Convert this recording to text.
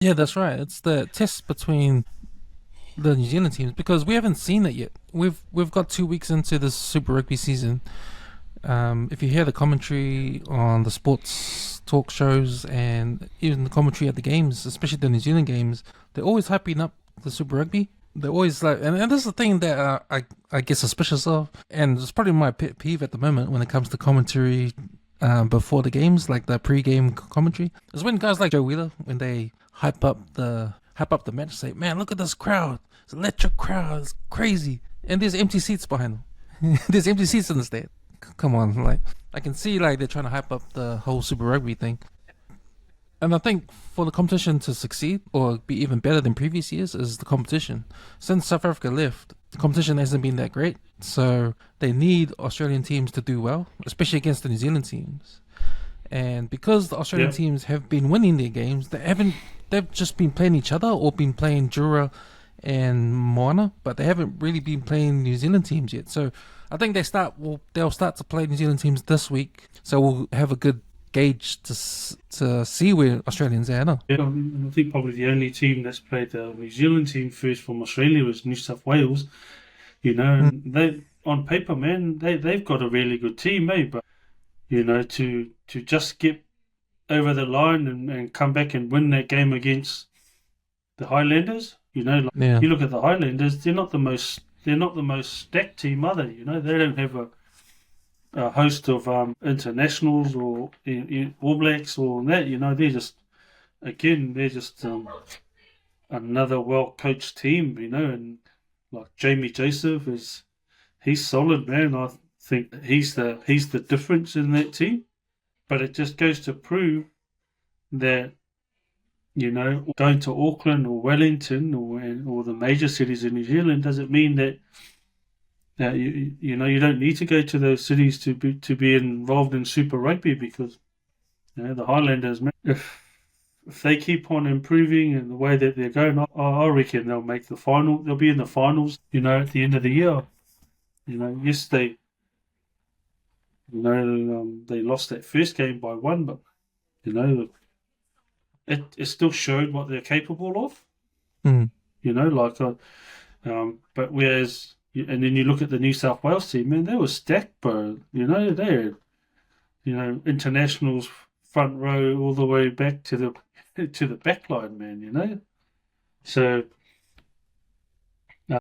Yeah, that's right. It's the test between the New Zealand teams because we haven't seen it yet. We've got 2 weeks into this Super Rugby season. If you hear the commentary on the sports talk shows and even the commentary at the games, especially the New Zealand games, they're always hyping up the Super Rugby. They're always like, and this is the thing that I get suspicious of, and it's probably my pet peeve at the moment when it comes to commentary before the games, like the pre-game commentary, is when guys like Joe Wheeler, when they hype up the match, say, "Man, look at this crowd! It's an electric crowd! It's crazy!" And there's empty seats behind them. There's empty seats in the stand. Come on, like I can see like they're trying to hype up the whole Super Rugby thing, and I think for the competition to succeed or be even better than previous years is the competition. Since South Africa left, the competition hasn't been that great, so they need Australian teams to do well, especially against the New Zealand teams. And because the Australian Yeah, teams have been winning their games, they haven't. They've just been playing each other or been playing Jura and Moana, but they haven't really been playing New Zealand teams yet. So I think they'll start to play New Zealand teams this week. So we'll have a good gauge to see where Australians are now. yeah. I think probably the only team that's played the New Zealand team first from Australia was New South Wales. Mm. And they on paper, man, they've got a really good team, eh? But to just get over the line and come back and win that game against the Highlanders, like Yeah, you look at the Highlanders, they're not the most stacked team either. They don't have a host of internationals or All Blacks or that. They're just another well coached team. And like Jamie Joseph he's solid, man. I think he's the difference in that team. But it just goes to prove that going to Auckland or Wellington or the major cities in New Zealand doesn't mean that you don't need to go to those cities to be involved in Super Rugby, because the Highlanders, man, if they keep on improving in the way that they're going, I reckon they'll make the final. They'll be in the finals. At the end of the year. Yes, they lost that first game by one, but you know it still showed what they're capable of. mm. But whereas, and then you look at the New South Wales team, man, they were stacked, bro. They had, internationals front row all the way back to the to the back line, man. So